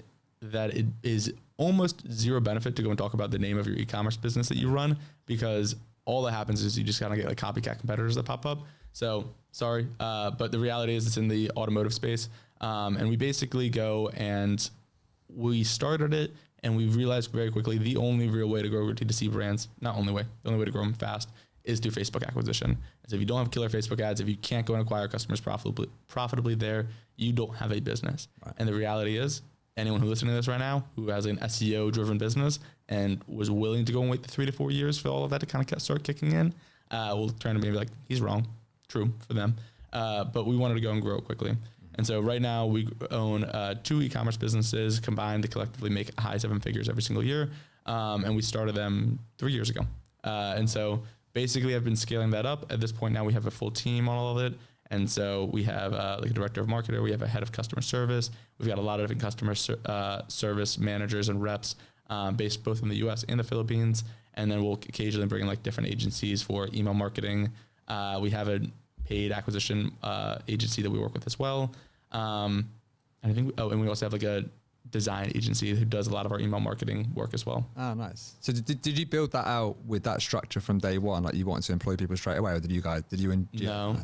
that it is almost zero benefit to go and talk about the name of your e-commerce business that you run, because all that happens is you just kind of get like copycat competitors that pop up. So sorry, but the reality is it's in the automotive space. And we basically go and we started it, and we realized very quickly the only real way to grow D2C brands, the only way to grow them fast is through Facebook acquisition. So if you don't have killer Facebook ads, if you can't go and acquire customers profitably there, you don't have a business. Right. And the reality is, anyone who's listening to this right now who has an SEO driven business and was willing to go and wait the 3 to 4 years for all of that to kind of start kicking in, will turn to me and be like, he's wrong. True for them. But we wanted to go and grow quickly. And so right now we own 2 e-commerce businesses combined to collectively make high 7 figures every single year. And we started them 3 years ago. And so basically I've been scaling that up. At this point now we have a full team on all of it. And so we have like a director of marketing, we have a head of customer service. We've got a lot of different customer service managers and reps based both in the US and the Philippines. And then we'll occasionally bring in like different agencies for email marketing. We have a paid acquisition agency that we work with as well. And I think, and we also have like a design agency who does a lot of our email marketing work as well. Oh, nice. So did you build that out with that structure from day one? Like you wanted to employ people straight away, or did you No.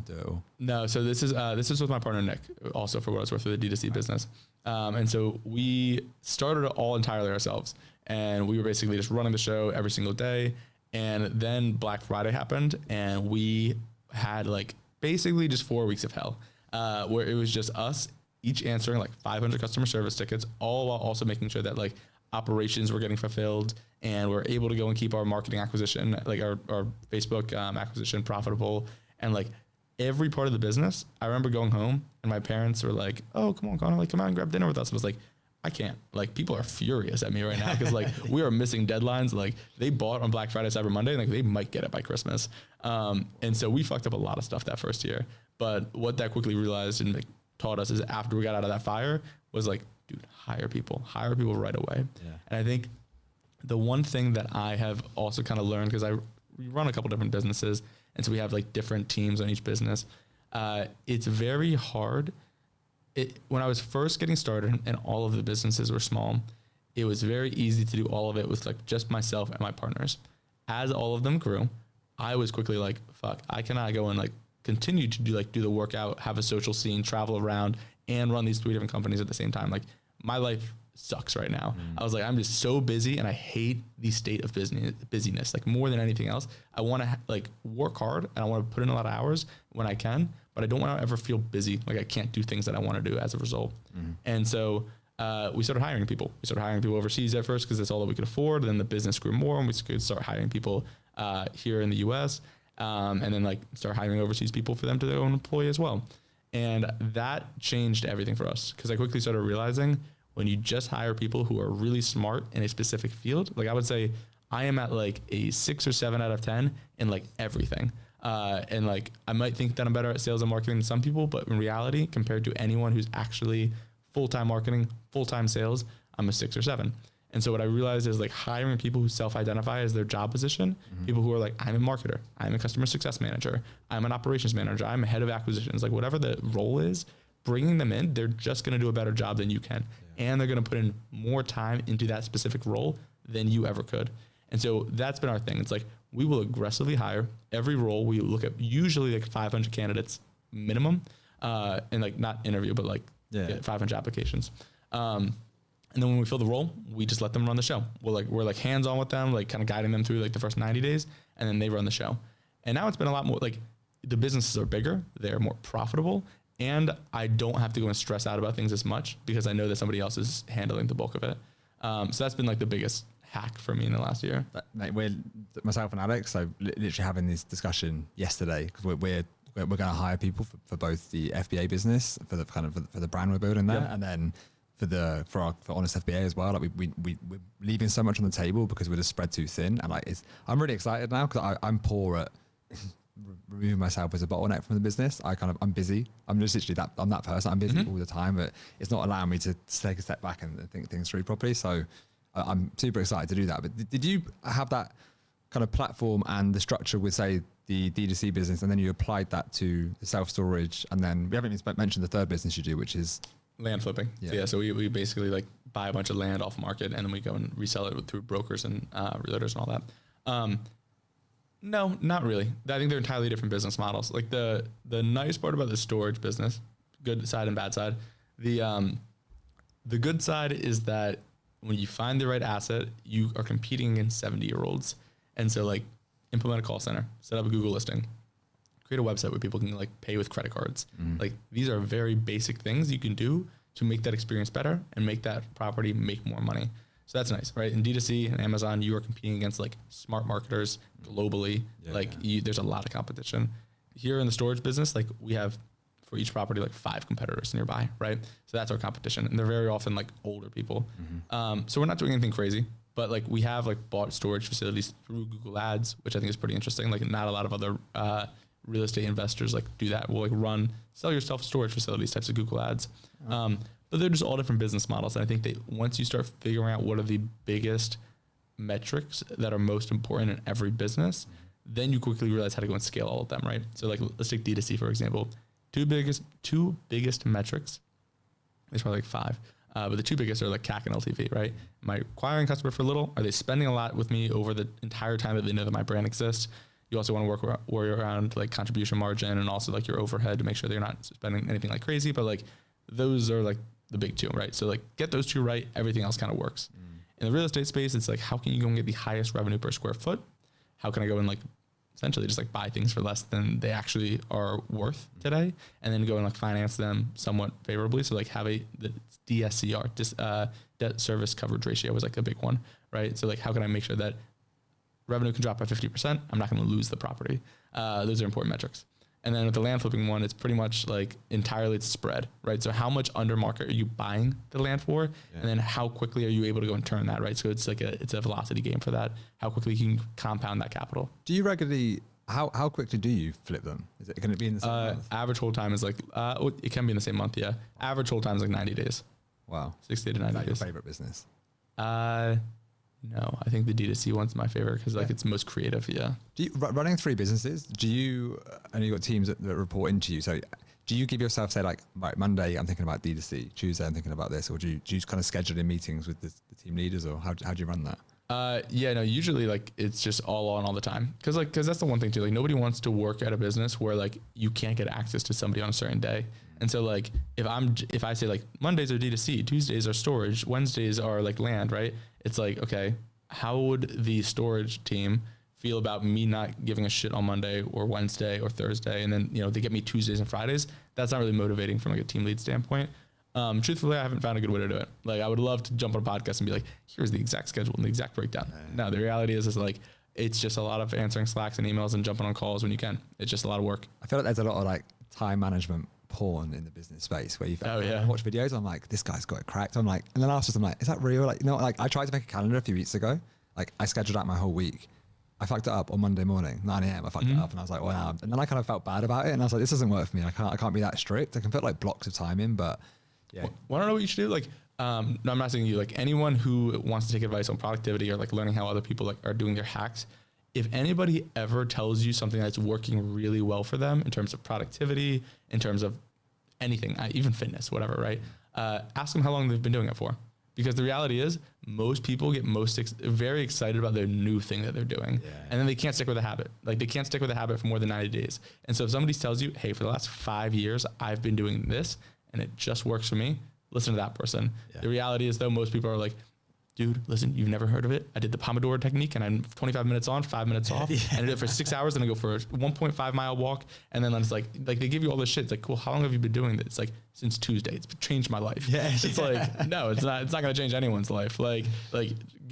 Do it all? No. So this is with my partner, Nick, also for what it's worth for the D2C business. And so we started it all entirely ourselves, and we were basically just running the show every single day. And then Black Friday happened, and we had like basically just 4 weeks of hell, where it was just us each answering like 500 customer service tickets, all while also making sure that like operations were getting fulfilled, and we're able to go and keep our marketing acquisition, like our Facebook acquisition profitable. And like every part of the business. I remember going home and my parents were like, "Oh, come on, Connor, like come out and grab dinner with us." I was like, I can't. Like, people are furious at me right now because like we are missing deadlines. Like, they bought on Black Friday, Cyber Monday, and like they might get it by Christmas. And so we fucked up a lot of stuff that first year. But what that quickly realized and like taught us is after we got out of that fire was like, dude, hire people right away. Yeah. And I think the one thing that I have also kind of learned, because we run a couple different businesses, and so we have like different teams on each business. It's very hard. When I was first getting started and all of the businesses were small, it was very easy to do all of it with like just myself and my partners. As all of them grew, I was quickly like, fuck, I cannot go and like continue to do the workout, have a social scene, travel around, and run these 3 different companies at the same time. Like, my life sucks right now. I was like, I'm just so busy and I hate the state of busyness. Like, more than anything else, I want to like work hard and I want to put in a lot of hours when I can, but I don't want to ever feel busy. Like, I can't do things that I want to do as a result. And so we started hiring people. We started hiring people overseas at first because that's all that we could afford. Then the business grew more and we could start hiring people here in the US, and then like start hiring overseas people for them to their own employee as well. And that changed everything for us because I quickly started realizing when you just hire people who are really smart in a specific field, like I would say I am at like a 6 or 7 out of 10 in like everything. And like, I might think that I'm better at sales and marketing than some people, but in reality, compared to anyone who's actually full-time marketing, full-time sales, I'm a 6 or 7. And so what I realized is like hiring people who self-identify as their job position, people who are like, I'm a marketer, I'm a customer success manager, I'm an operations manager, I'm a head of acquisitions, like whatever the role is, bringing them in, they're just going to do a better job than you can. Yeah. And they're going to put in more time into that specific role than you ever could. And so that's been our thing. It's like, we will aggressively hire every role. We look at usually like 500 candidates minimum, and like not interview, but like 500 applications. And then when we fill the role, we just let them run the show. We're like hands on with them, like kind of guiding them through like the first 90 days, and then they run the show. And now it's been a lot more like the businesses are bigger, they're more profitable, and I don't have to go and stress out about things as much because I know that somebody else is handling the bulk of it. So that's been like the biggest hack for me in the last year. Mate, we're myself and Alex, so literally having this discussion yesterday because we're going to hire people for both the FBA business for the kind of for the brand we're building there, and then for Honest FBA as well. Like we're leaving so much on the table because we're just spread too thin, and like I'm really excited now because I'm poor at removing myself as a bottleneck from the business. I'm busy. I'm just literally I'm that person. I'm busy all the time, but it's not allowing me to take a step back and think things through properly. So I'm super excited to do that. But did you have that kind of platform and the structure with, say, the D2C business, and then you applied that to the self-storage, and then we haven't even mentioned the third business you do, which is land flipping. So we basically like buy a bunch of land off market and then we go and resell it through brokers and realtors and all that. No, not really. I think they're entirely different business models. Like the nice part about the storage business, good side and bad side, the good side is that when you find the right asset, you are competing against 70-year-olds. And so like implement a call center, set up a Google listing, create a website where people can like pay with credit cards. Like these are very basic things you can do to make that experience better and make that property make more money. So that's nice, right? In D2C and Amazon, you are competing against like smart marketers globally. There's a lot of competition. Here in the storage business, like we have for each property, like 5 competitors nearby, right? So that's our competition. And they're very often like older people. So we're not doing anything crazy, but like we have like bought storage facilities through Google Ads, which I think is pretty interesting. Like not a lot of other real estate investors like do that. We'll like sell your self-storage facilities types of Google Ads. But they're just all different business models. And I think that once you start figuring out what are the biggest metrics that are most important in every business, then you quickly realize how to go and scale all of them, right? So like, let's take D2C, for example. Two biggest metrics, there's probably like 5, but the 2 biggest are like CAC and LTV, right? Am I acquiring a customer for little? Are they spending a lot with me over the entire time that they know that my brand exists? You also want to worry around like contribution margin and also like your overhead to make sure that you're not spending anything like crazy, but like those are like the big 2, right? So like get those 2 right, everything else kind of works. In the real estate space, it's like, how can you go and get the highest revenue per square foot? How can I go and like essentially just like buy things for less than they actually are worth today, and then go and like finance them somewhat favorably? So like have the DSCR, debt service coverage ratio was like a big one, right? So like how can I make sure that revenue can drop by 50%? I'm not going to lose the property. Those are important metrics. And then with the land flipping one, it's pretty much like entirely it's spread, right? So how much under market are you buying the land for? Yeah. And then how quickly are you able to go and turn that, right? So it's like it's a velocity game for that. How quickly you can compound that capital. Do you regularly, how quickly do you flip them? Is it going to be in the same month? Average hold time is like, it can be in the same month, yeah. Average hold time is like 90 days. Wow. 60 to 90 days. Is that your favorite business? No, I think the D2C one's my favorite because like it's most creative. Yeah. Do you, running 3 businesses, do you, and you've got teams that report into you. So do you give yourself, say like, right, Monday, I'm thinking about D2C, Tuesday, I'm thinking about this, or do you kind of schedule in meetings with the team leaders, or how do you run that? Yeah, no, usually like it's just all on all the time. Cause that's the one thing too, like nobody wants to work at a business where like you can't get access to somebody on a certain day. And so like, if I say like Mondays are D2C, Tuesdays are storage, Wednesdays are like land, right? It's like, okay, how would the storage team feel about me not giving a shit on Monday or Wednesday or Thursday? And then, they get me Tuesdays and Fridays. That's not really motivating from like a team lead standpoint. Truthfully, I haven't found a good way to do it. Like I would love to jump on a podcast and be like, here's the exact schedule and the exact breakdown. No, the reality is like, it's just a lot of answering Slacks and emails and jumping on calls when you can. It's just a lot of work. I feel like there's a lot of like time management porn in the business space where you watch videos. I'm like, this guy's got it cracked. I'm like, and then afterwards I'm like, is that real? Like, like I tried to make a calendar a few weeks ago. Like I scheduled out my whole week. I fucked it up on Monday morning, 9 a.m. I fucked it up and I was like, wow. And then I kind of felt bad about it. And I was like, this doesn't work for me. I can't be that strict. I can put like blocks of time in, but yeah. Want to know what you should do? Like, no, I'm not saying you, like anyone who wants to take advice on productivity or like learning how other people like are doing their hacks. If anybody ever tells you something that's working really well for them in terms of productivity, in terms of anything, even fitness, whatever, right? Ask them how long they've been doing it for. Because the reality is most people get very excited about their new thing that they're doing. Yeah. And then they can't stick with a habit. Like they can't stick with a habit for more than 90 days. And so if somebody tells you, hey, for the last 5 years, I've been doing this and it just works for me, listen to that person. Yeah. The reality is though, most people are like, dude, listen, you've never heard of it? I did the Pomodoro technique and I'm 25 minutes on, 5 minutes off. Yeah. And I did it for 6 hours and I go for a 1.5 mile walk. And then it's like they give you all this shit. It's like, cool, how long have you been doing this? It's like, since Tuesday. It's changed my life. Yeah. It's like, no, it's not going to change anyone's life. Like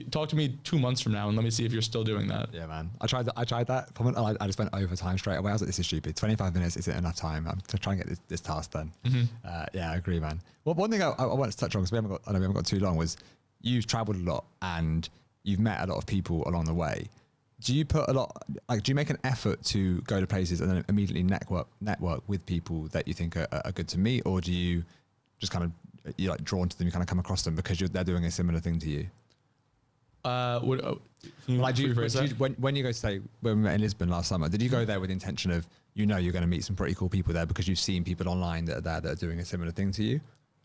talk to me 2 months from now and let me see if you're still doing that. Yeah, man. I tried that. I just went over time straight away. I was like, this is stupid. 25 minutes isn't enough time. I'm to try and get this task done. Mm-hmm. Yeah, I agree, man. Well, one thing I wanted to touch on, because we haven't got too long, was you've traveled a lot and you've met a lot of people along the way. Do you put do you make an effort to go to places and then immediately network with people that you think are good to meet, or do you just kind of, you're like drawn to them, you kind of come across them because they're doing a similar thing to you? When you go, say, when we met in Lisbon last summer, did you go there with the intention of, you're going to meet some pretty cool people there because you've seen people online that are there that are doing a similar thing to you?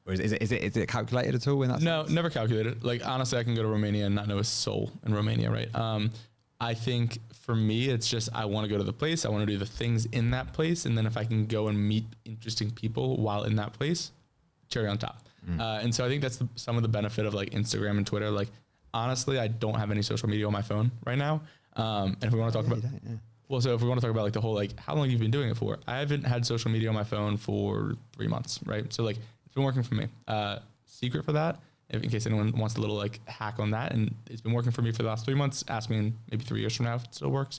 Or is it calculated at all in that No, sense? never calculated. Like, honestly, I can go to Romania and not know a soul in Romania, right? I think for me, it's just, I want to go to the place. I want to do the things in that place. And then if I can go and meet interesting people while in that place, cherry on top. And so I think that's some of the benefit of like Instagram and Twitter. Like, honestly, I don't have any social media on my phone right now. And if we want to talk about, so if we want to talk about like the whole, like how long you've been doing it for, I haven't had social media on my phone for 3 months, right? So like, it's been working for me. Secret for that, in case anyone wants a little like hack on that, and it's been working for me for the last 3 months. Ask me in maybe 3 years from now if it still works.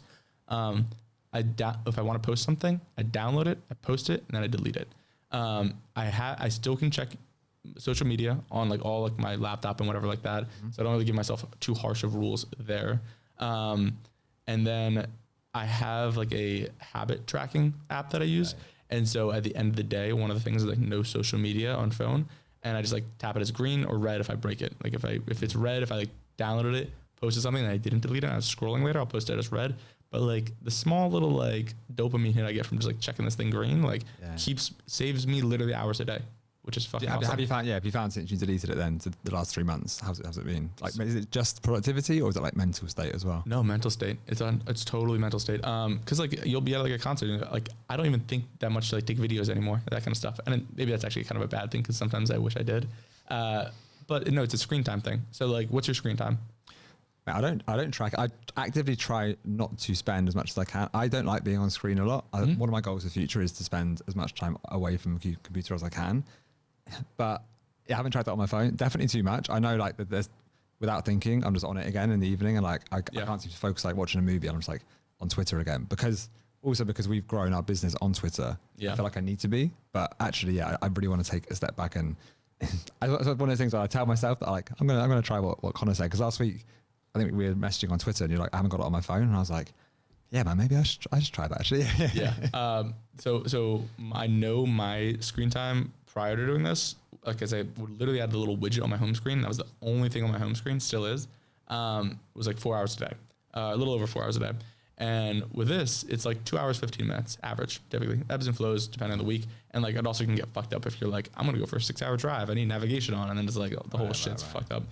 If I want to post something, I download it, I post it, and then I delete it. I still can check social media on like all like my laptop and whatever like that. So I don't really give myself too harsh of rules there. And then I have like a habit tracking app that I use. Right. And so at the end of the day, one of the things is like no social media on phone. And I just like tap it as green or red if I break it. Like if it's red, if I like downloaded it, posted something and I didn't delete it, and I was scrolling later, I'll post it as red. But like the small little like dopamine hit I get from just like checking this thing green, like saves me literally hours a day, which is fucking awesome. Have you found since you deleted it then to the last 3 months, how's it been? Like, is it just productivity or is it like mental state as well? No, mental state. It's totally mental state. Cause like you'll be at like a concert and like, I don't even think that much to like take videos anymore, that kind of stuff. And maybe that's actually kind of a bad thing, cause sometimes I wish I did. But no, it's a screen time thing. So like, what's your screen time? I don't track it. I actively try not to spend as much as I can. I don't like being on screen a lot. One of my goals for the future is to spend as much time away from the computer as I can. But I haven't tried that on my phone. Definitely too much. I know like that there's, without thinking, I'm just on it again in the evening, and like I can't seem to focus like watching a movie. I'm just like on Twitter again because also because we've grown our business on Twitter. I feel like I need to be, but actually, yeah, I really want to take a step back. And it's one of those things where I tell myself that like, I'm going to try what Connor said. Cause last week, I think we were messaging on Twitter and you're like, I haven't got it on my phone. And I was like, yeah, man, maybe I should try that actually. Yeah. So I know my screen time prior to doing this, like I said, would literally have the little widget on my home screen. That was the only thing on my home screen, still is. It was like 4 hours a day, a little over 4 hours a day. And with this, it's like 2 hours, 15 minutes average, typically. Ebbs and flows depending on the week. And like it also can get fucked up if you're like, I'm going to go for a 6-hour drive. I need navigation on. And then it's like the whole shit's fucked up.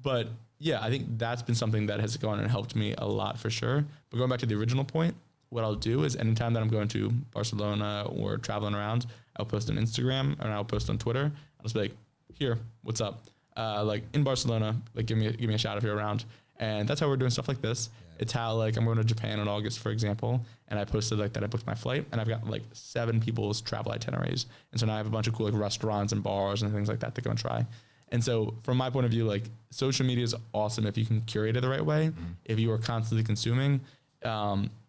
But yeah, I think that's been something that has gone and helped me a lot for sure. But going back to the original point, what I'll do is anytime that I'm going to Barcelona or traveling around, I'll post on Instagram and I'll post on Twitter. I'll just be like, here, what's up? Like in Barcelona, like give me a shout if you're around. And that's how we're doing stuff like this. Yeah. It's how like I'm going to Japan in August, for example. And I posted like that I booked my flight and I've got like 7 people's travel itineraries. And so now I have a bunch of cool like restaurants and bars and things like that to go and try. And so from my point of view, like social media is awesome if you can curate it the right way. Mm-hmm. If you are constantly consuming,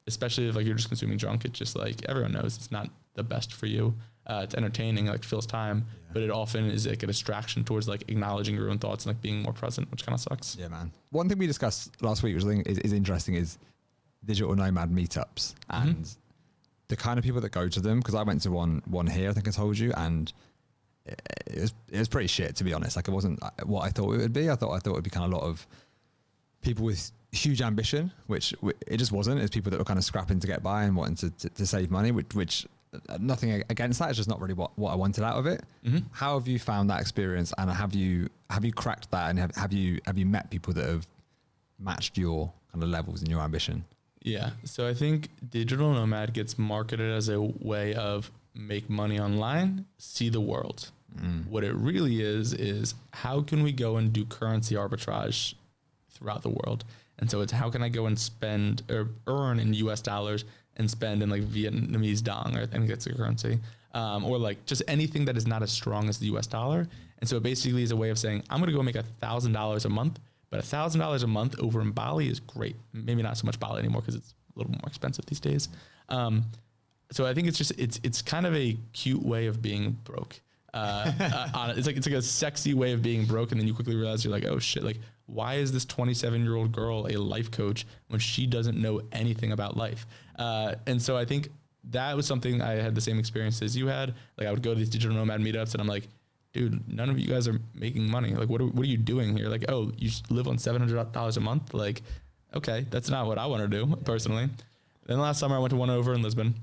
especially if like you're just consuming junk, it's just like everyone knows it's not the best for you. It's entertaining, like fills time, but it often is like a distraction towards like acknowledging your own thoughts and like being more present, which kind of sucks. Yeah, man. One thing we discussed last week, which I think is interesting, is digital nomad meetups and the kind of people that go to them. Because I went to one here, I think I told you, and it was pretty shit, to be honest. Like it wasn't what I thought it would be. I thought it would be kind of a lot of people with huge ambition, which it just wasn't. It's people that were kind of scrapping to get by and wanting to save money, which nothing against that. It's just not really what I wanted out of it. Mm-hmm. How have you found that experience, and have you cracked that, and have you met people that have matched your kind of levels and your ambition? Yeah. So I think digital nomad gets marketed as a way of make money online, see the world. What it really is how can we go and do currency arbitrage throughout the world? And so it's how can I go and spend or earn in US dollars and spend in like Vietnamese dong, or I think that's a currency, or like just anything that is not as strong as the US dollar. And so it basically is a way of saying, I'm going to go make $1,000 a month, but $1,000 a month over in Bali is great. Maybe not so much Bali anymore because it's a little more expensive these days. So I think it's kind of a cute way of being broke. It's like a sexy way of being broke, and then you quickly realize you're like, oh shit, like why is this 27-year-old girl a life coach when she doesn't know anything about life? And so I think that was something I had the same experience as you had. Like I would go to these digital nomad meetups and I'm like, dude, none of you guys are making money. Like what are you doing here? Like, oh, you live on $700 a month? Like, okay, that's not what I want to do personally. Then last summer I went to one over in Lisbon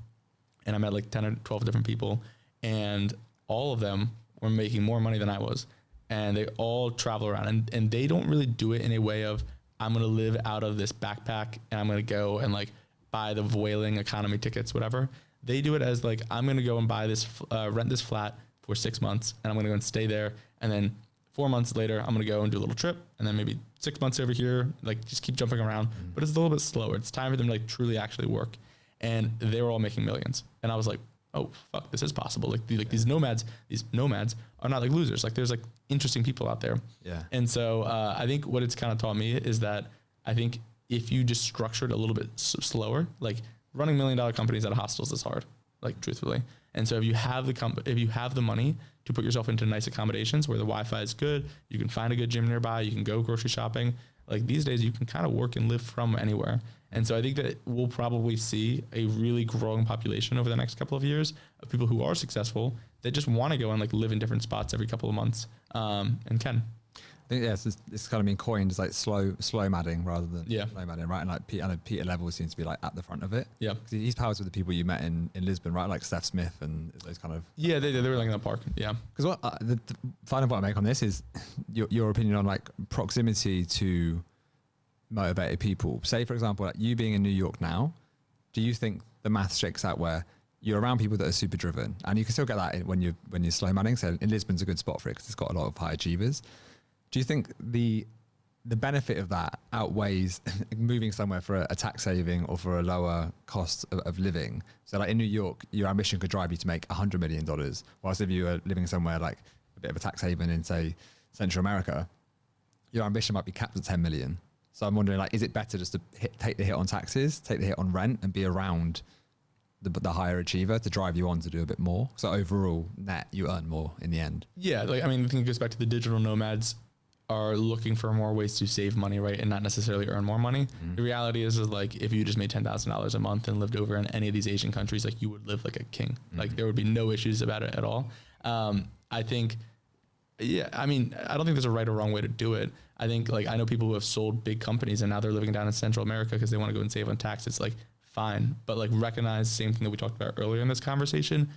and I met like 10 or 12 different people, and all of them were making more money than I was. And they all travel around, and they don't really do it in a way of, I'm going to live out of this backpack and I'm going to go and like buy the Vueling economy tickets, whatever. They do it as like, I'm going to go and buy this, rent this flat for 6 months, and I'm going to go and stay there. And then 4 months later, I'm going to go and do a little trip. And then maybe 6 months over here, like just keep jumping around, but it's a little bit slower. It's time for them to like truly actually work. And they were all making millions. And I was like, oh fuck, this is possible. Like these nomads are not like losers. Like there's like interesting people out there. Yeah. And so I think what it's kind of taught me is that I think if you just structure it a little bit slower, like running $1 million companies out of hostels is hard, like truthfully. And so if you have the money to put yourself into nice accommodations where the Wi-Fi is good, you can find a good gym nearby, you can go grocery shopping. Like these days you can kind of work and live from anywhere. And so I think that we'll probably see a really growing population over the next couple of years of people who are successful that just want to go and like live in different spots every couple of months, and can. I think it's kind of been coined as like slow madding rather than low madding, right? And like I know Peter Level seems to be like at the front of it. Yeah, he's pals with the people you met in Lisbon, right? Like Steph Smith and those kind of. Yeah, they were like in the park. Yeah, because what the final point I make on this is your opinion on like proximity to motivated people. Say for example, like you being in New York now, do you think the math shakes out where you're around people that are super driven, and you can still get that when you're slow madding? So in Lisbon's a good spot for it because it's got a lot of high achievers. Do you think the benefit of that outweighs moving somewhere for a tax saving or for a lower cost of living? So like in New York, your ambition could drive you to make $100 million, whilst if you were living somewhere like a bit of a tax haven in say Central America, your ambition might be capped at 10 million. So I'm wondering, like, is it better just to take the hit on taxes, take the hit on rent, and be around the higher achiever to drive you on to do a bit more? So overall, net, you earn more in the end. Yeah, like, I mean, I think it goes back to the digital nomads are looking for more ways to save money, right, and not necessarily earn more money. The reality is like, if you just made $10,000 a month and lived over in any of these Asian countries, like, you would live like a king. Like, there would be no issues about it at all. I think, yeah, I mean, I don't think there's a right or wrong way to do it. I think, like, I know people who have sold big companies and now they're living down in Central America because they want to go and save on taxes. Like, fine, but like, recognize same thing that we talked about earlier in this conversation.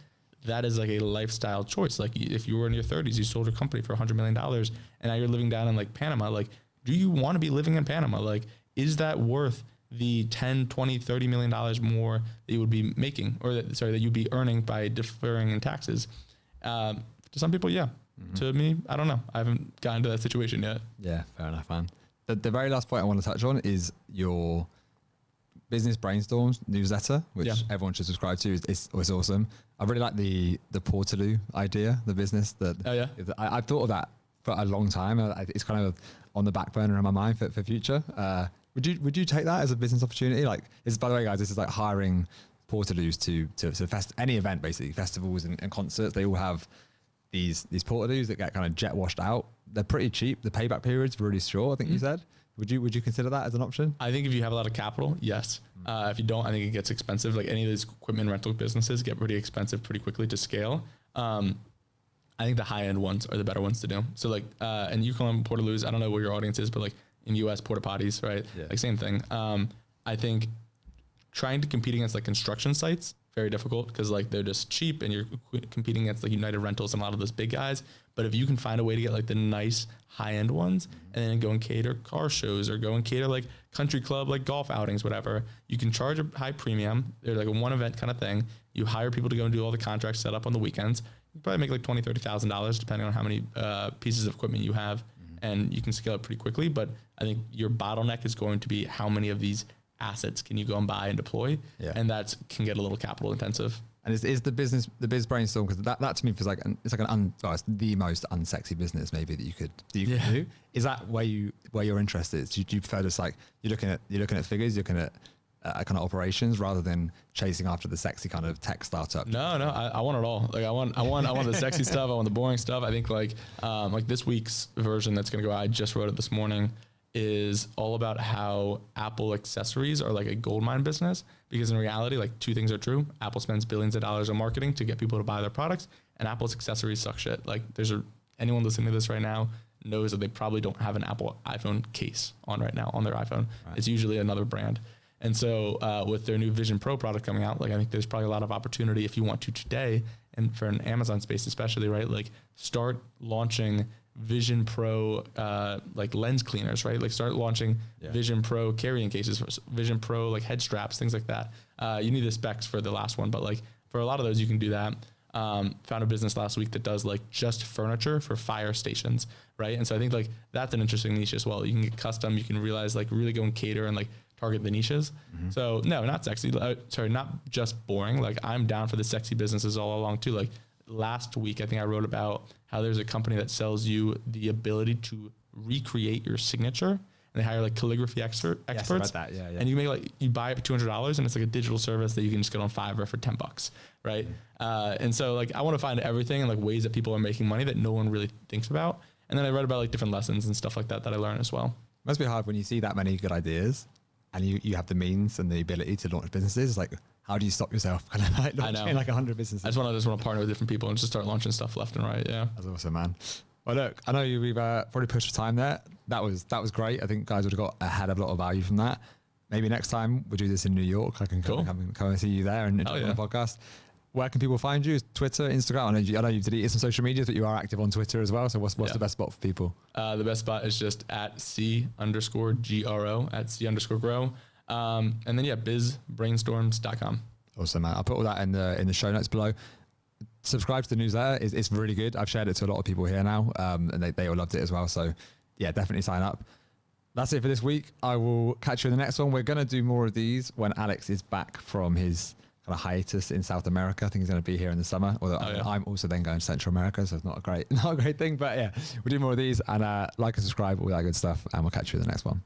That is like a lifestyle choice. Like, if you were in your 30s, you sold your company for $100 million and now you're living down in like Panama, like, do you want to be living in Panama? Like, is that worth the 10, 20, $30 million more that you would be making, or that you'd be earning by deferring in taxes? To some people, yeah. To me, I don't know. I haven't gotten to that situation yet. Yeah, fair enough, man. The very last point I want to touch on is your business brainstorms newsletter, which everyone should subscribe to. It's awesome. I really like the Portaloo idea, the business I've thought of that for a long time. It's kind of on the back burner in my mind for future. Would you take that as a business opportunity? Like, this, by the way, guys, this is like hiring Portaloos to any event, basically festivals and concerts. They all have these Portaloos that get kind of jet washed out. They're pretty cheap. The payback period's really short, I think you said. Would you consider that as an option? I think if you have a lot of capital, yes. If you don't, I think it gets expensive. Like, any of these equipment rental businesses get pretty expensive pretty quickly to scale. I think the high end ones are the better ones to do. So like, and you call them Portaloos. I don't know what your audience is, but like in US, porta potties, right? Yeah. Like, same thing. I think trying to compete against like construction sites, very difficult, because like, they're just cheap and you're competing against like United Rentals and a lot of those big guys. But if you can find a way to get like the nice high end ones and then go and cater car shows or go and cater like country club, like golf outings, whatever, you can charge a high premium. They're like a one event kind of thing. You hire people to go and do all the contracts set up on the weekends. You probably make like $20,000, $30,000 depending on how many pieces of equipment you have, and you can scale it pretty quickly. But I think your bottleneck is going to be how many of these assets can you go and buy and deploy, and that can get a little capital intensive. And is the biz brainstorm, because that to me feels like it's the most unsexy business maybe that you could do. Is that where your interest is? Do you prefer just like you're looking at figures, you're looking at kind of operations rather than chasing after the sexy kind of tech startup? No, I want it all. Like, I want the sexy stuff. I want the boring stuff. I think like this week's version that's going to go out, I just wrote it this morning, is all about how Apple accessories are like a goldmine business, because in reality, like, two things are true. Apple spends billions of dollars on marketing to get people to buy their products, and Apple's accessories suck shit. Like, anyone listening to this right now knows that they probably don't have an Apple iPhone case on right now on their iPhone. Right. It's usually another brand. And so with their new Vision Pro product coming out, like, I think there's probably a lot of opportunity if you want to today, and for an Amazon space especially, right? Like, start launching Vision Pro like lens cleaners, right? Like, start launching Vision Pro carrying cases, Vision Pro like head straps, things like that. You need the specs for the last one, but like for a lot of those you can do that. Found a business last week that does like just furniture for fire stations, right? And so I think like that's an interesting niche as well. You can get custom, you can realize like really go and cater and like target the niches. So no, not sexy. Sorry, not just boring. Like, I'm down for the sexy businesses all along too. Like, last week, I think I wrote about how there's a company that sells you the ability to recreate your signature, and they hire like calligraphy experts. Yes, about that. Yeah. And you buy it for $200, and it's like a digital service that you can just get on Fiverr for $10, right? And so like, I want to find everything and like ways that people are making money that no one really thinks about. And then I read about like different lessons and stuff like that I learned as well. Must be hard when you see that many good ideas and you have the means and the ability to launch businesses. It's like, how do you stop yourself kind of like launching like 100 businesses? I just want to partner with different people and just start launching stuff left and right. Yeah. That's awesome, man. Well, look, I know we've probably pushed for time there. That was great. I think guys would have got a hell of a lot of value from that. Maybe next time we'll do this in New York. I can come and see you there and on the podcast. Where can people find you? Twitter, Instagram? I know you've deleted some social media, but you are active on Twitter as well. So what's the best spot for people? The best spot is just at @C_GRO, at C_grow. And then bizbrainstorms.com. Awesome, man. I'll put all that in the show notes below. Subscribe to the newsletter. It's really good. I've shared it to a lot of people here now, and they all loved it as well. So yeah, definitely sign up. That's it for this week. I will catch you in the next one. We're going to do more of these when Alex is back from his kind of hiatus in South America. I think he's going to be here in the summer. Although I'm also then going to Central America, so it's not a great thing. But yeah, we'll do more of these, and like and subscribe, all that good stuff, and we'll catch you in the next one.